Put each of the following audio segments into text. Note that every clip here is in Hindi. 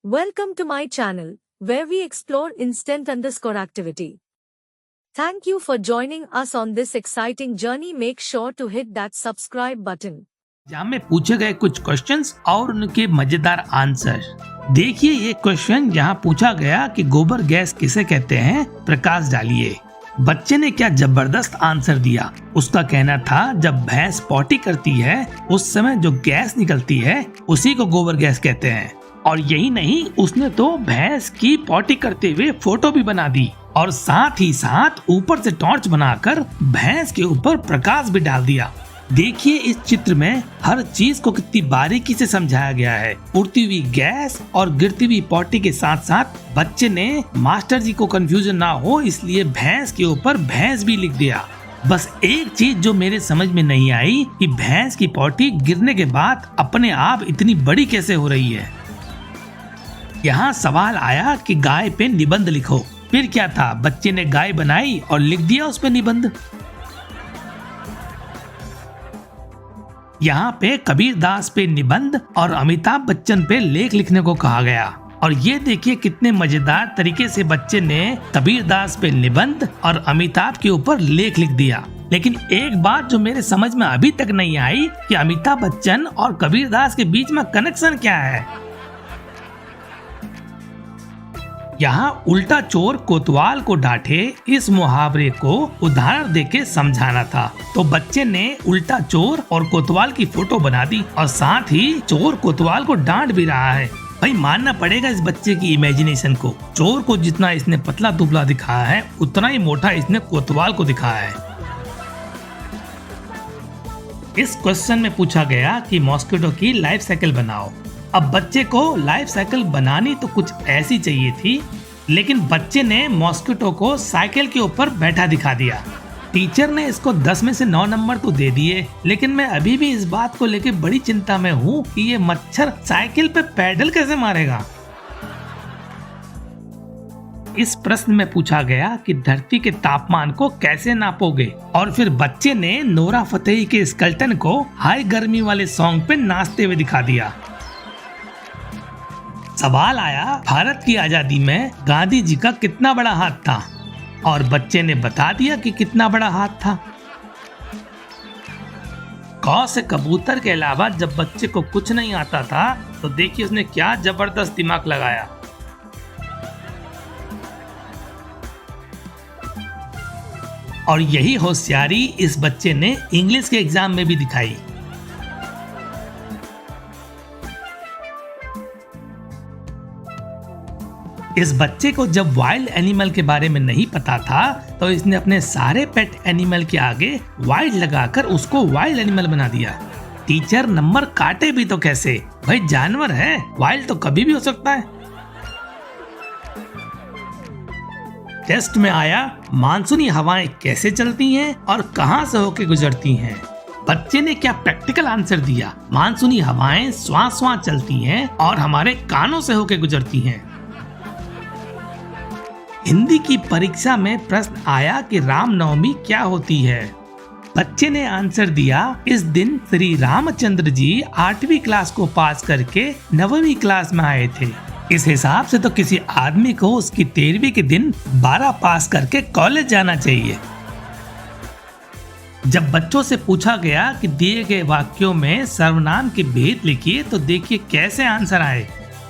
Welcome to my channel, where we explore instant_activity. Thank you for joining us on this exciting journey. Make sure to hit that subscribe button. Exam में पूछे गए कुछ क्वेश्चंस और उनके मजेदार आंसर। देखिए ये क्वेश्चन जहां पूछा गया कि गोबर गैस किसे कहते हैं, प्रकाश डालिए। बच्चे ने क्या जबरदस्त आंसर दिया। उसका कहना था जब भैंस पॉटी करती है उस समय जो गैस निकलती है उसी को गोबर गैस कहते हैं। और यही नहीं, उसने तो भैंस की पॉटी करते हुए फोटो भी बना दी और साथ ही साथ ऊपर से टॉर्च बनाकर भैंस के ऊपर प्रकाश भी डाल दिया। देखिए इस चित्र में हर चीज को कितनी बारीकी से समझाया गया है। उड़ती हुई गैस और गिरती हुई पॉटी के साथ साथ बच्चे ने मास्टर जी को कंफ्यूजन ना हो इसलिए भैंस के ऊपर भैंस भी लिख दिया। बस एक चीज जो मेरे समझ में नहीं आई कि भैंस की पॉटी गिरने के बाद अपने आप इतनी बड़ी कैसे हो रही है। यहाँ सवाल आया कि गाय पे निबंध लिखो। फिर क्या था, बच्चे ने गाय बनाई और लिख दिया उस पे निबंध। यहाँ पे कबीरदास पे निबंध और अमिताभ बच्चन पे लेख लिखने को कहा गया। और ये देखिए कितने मजेदार तरीके से बच्चे ने कबीरदास पे निबंध और अमिताभ के ऊपर लेख लिख दिया। लेकिन एक बात जो मेरे समझ में अभी तक नहीं आई कि अमिताभ बच्चन और कबीरदास के बीच में कनेक्शन क्या है। यहाँ उल्टा चोर कोतवाल को डांटे इस मुहावरे को उदाहरण देके समझाना था, तो बच्चे ने उल्टा चोर और कोतवाल की फोटो बना दी और साथ ही चोर कोतवाल को डांट भी रहा है। भाई मानना पड़ेगा इस बच्चे की इमेजिनेशन को। चोर को जितना इसने पतला दुबला दिखाया है उतना ही मोटा इसने कोतवाल को दिखाया है। इस क्वेश्चन में पूछा गया कि मॉस्किटो की लाइफ साइकिल बनाओ। अब बच्चे को लाइफ साइकिल बनानी तो कुछ ऐसी चाहिए थी, लेकिन बच्चे ने मॉस्किटो को साइकिल के ऊपर बैठा दिखा दिया। टीचर ने इसको 10 में से 9 नंबर तो दे दिए, लेकिन मैं अभी भी इस बात को लेके बड़ी चिंता में हूँ कि ये मच्छर साइकिल पे पैडल कैसे मारेगा। इस प्रश्न में पूछा गया कि धरती के तापमान को कैसे नापोगे, और फिर बच्चे ने नोरा फतेही के स्केलेटन को हाई गर्मी वाले सॉन्ग पे नाचते हुए दिखा दिया। सवाल आया भारत की आजादी में गांधी जी का कितना बड़ा हाथ था, और बच्चे ने बता दिया कि कितना बड़ा हाथ था। कौ से कबूतर के अलावा जब बच्चे को कुछ नहीं आता था तो देखिए उसने क्या जबरदस्त दिमाग लगाया। और यही होशियारी इस बच्चे ने इंग्लिश के एग्जाम में भी दिखाई। इस बच्चे को जब वाइल्ड एनिमल के बारे में नहीं पता था तो इसने अपने सारे पेट एनिमल के आगे वाइल्ड लगाकर उसको वाइल्ड एनिमल बना दिया। टीचर नंबर काटे भी तो कैसे, भाई जानवर है, वाइल्ड तो कभी भी हो सकता है। टेस्ट में आया मानसूनी हवाएं कैसे चलती हैं और कहां से होके गुजरती हैं। बच्चे ने क्या प्रैक्टिकल आंसर दिया, मानसूनी हवाएं स्वां स्वां चलती हैं और हमारे कानों से होके गुजरती हैं। हिंदी की परीक्षा में प्रश्न आया कि रामनवमी क्या होती है। बच्चे ने आंसर दिया इस दिन श्री रामचंद्र जी 8वीं क्लास को पास करके 9वीं क्लास में आए थे। इस हिसाब से तो किसी आदमी को उसकी 13वीं के दिन 12 पास करके कॉलेज जाना चाहिए। जब बच्चों से पूछा गया कि दिए गए वाक्यों में सर्वनाम के भेद लिखिए तो देखिए कैसे आंसर आए।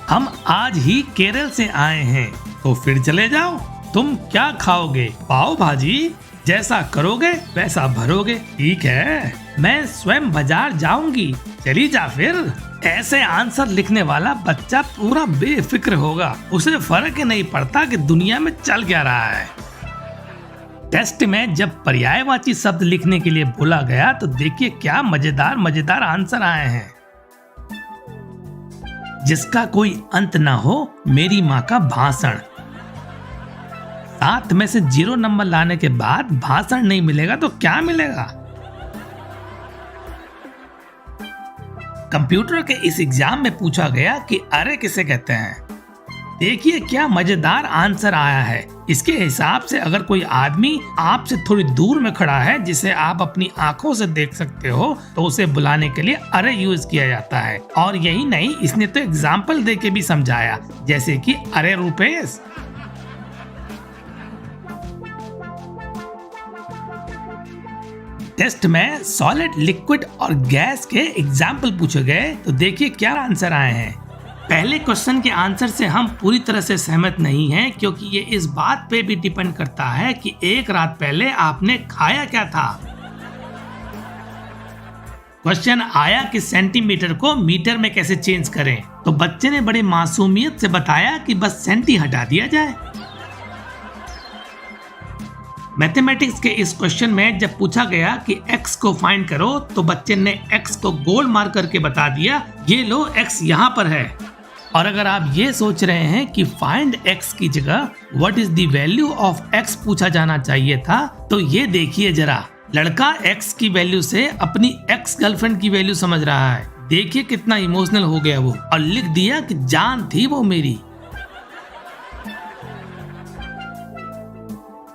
हम आज ही केरल से आए हैं तो फिर चले जाओ। तुम क्या खाओगे, पाव भाजी, जैसा करोगे वैसा भरोगे। ठीक है, मैं स्वयं बाजार जाऊंगी, चली जा फिर। ऐसे आंसर लिखने वाला बच्चा पूरा बेफिक्र होगा, उसे फर्क ही नहीं पड़ता कि दुनिया में चल क्या रहा है। टेस्ट में जब पर्यायवाची शब्द लिखने के लिए बोला गया तो देखिए क्या मजेदार मजेदार आंसर आए हैं। जिसका कोई अंत ना हो, मेरी माँ का भाषण। 7 में से 0 नंबर लाने के बाद भाषण नहीं मिलेगा तो क्या मिलेगा। कंप्यूटर के इस एग्जाम में पूछा गया कि अरे किसे कहते हैं। देखिए क्या मजेदार आंसर आया है। इसके हिसाब से अगर कोई आदमी आपसे थोड़ी दूर में खड़ा है जिसे आप अपनी आंखों से देख सकते हो तो उसे बुलाने के लिए अरे यूज किया जाता है। और यही नहीं, इसने तो एग्जाम्पल दे के भी समझाया, जैसे कि अरे रुपेश। टेस्ट में सॉलिड, लिक्विड और गैस के एग्जाम्पल पूछे गए तो देखिए क्या आंसर आए हैं। पहले क्वेश्चन के आंसर से हम पूरी तरह से सहमत नहीं हैं, क्योंकि ये इस बात पे भी डिपेंड करता है कि एक रात पहले आपने खाया क्या था। क्वेश्चन आया कि सेंटीमीटर को मीटर में कैसे चेंज करें, तो बच्चे ने बड़ी मासूमियत से बताया कि बस सेंटी हटा दिया जाए। मैथमेटिक्स के इस क्वेश्चन में जब पूछा गया कि x को फाइंड करो तो बच्चे ने x को गोल मार करके बता दिया, ये लो x यहाँ पर है। और अगर आप ये सोच रहे हैं कि फाइंड x की जगह what is the value of x पूछा जाना चाहिए था, तो ये देखिए जरा, लड़का x की वैल्यू से अपनी एक्स गर्लफ्रेंड की वैल्यू समझ रहा है। देखिए कितना इमोशनल हो गया वो, और लिख दिया कि जान थी वो मेरी।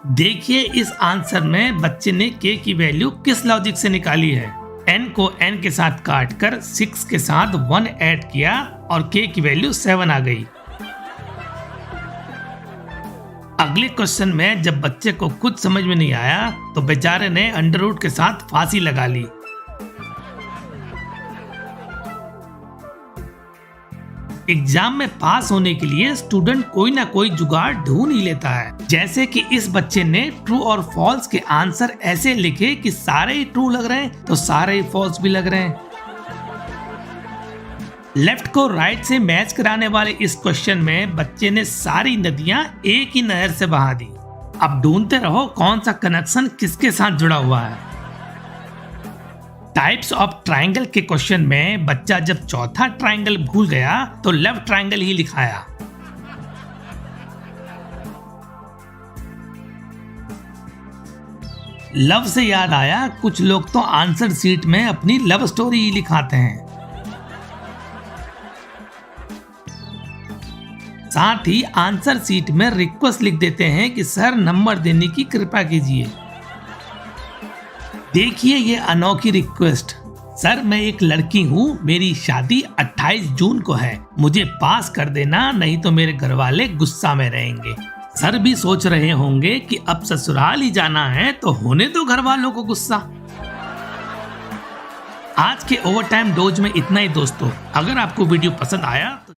देखिए इस आंसर में बच्चे ने k की वैल्यू किस लॉजिक से निकाली है। n को n के साथ काट कर 6 के साथ 1 ऐड किया और k की वैल्यू 7 आ गई। अगले क्वेश्चन में जब बच्चे को कुछ समझ में नहीं आया तो बेचारे ने अंडर रूट के साथ फांसी लगा ली। एग्जाम में पास होने के लिए स्टूडेंट कोई ना कोई जुगाड़ ढूंढ ही लेता है, जैसे कि इस बच्चे ने ट्रू और फॉल्स के आंसर ऐसे लिखे कि सारे ही ट्रू लग रहे हैं तो सारे ही फॉल्स भी लग रहे हैं। लेफ्ट को राइट से मैच कराने वाले इस क्वेश्चन में बच्चे ने सारी नदियां एक ही नहर से बहा दी। अब ढूंढते रहो कौन सा कनेक्शन किसके साथ जुड़ा हुआ है। टाइप्स ऑफ ट्राइंगल के क्वेश्चन में बच्चा जब चौथा ट्राइंगल भूल गया तो लेफ्ट ट्राइंगल ही लिखाया। लव से याद आया, कुछ लोग तो आंसर शीट में अपनी लव स्टोरी ही लिखाते हैं। साथ ही आंसर शीट में रिक्वेस्ट लिख देते हैं कि सर नंबर देने की कृपा कीजिए। देखिए ये अनोखी रिक्वेस्ट, सर मैं एक लड़की हूँ, मेरी शादी 28 जून को है, मुझे पास कर देना नहीं तो मेरे घर वाले गुस्सा में रहेंगे। सर भी सोच रहे होंगे कि अब ससुराल ही जाना है तो होने दो घर वालों को गुस्सा। आज के ओवर टाइम डोज में इतना ही दोस्तों। अगर आपको वीडियो पसंद आया तो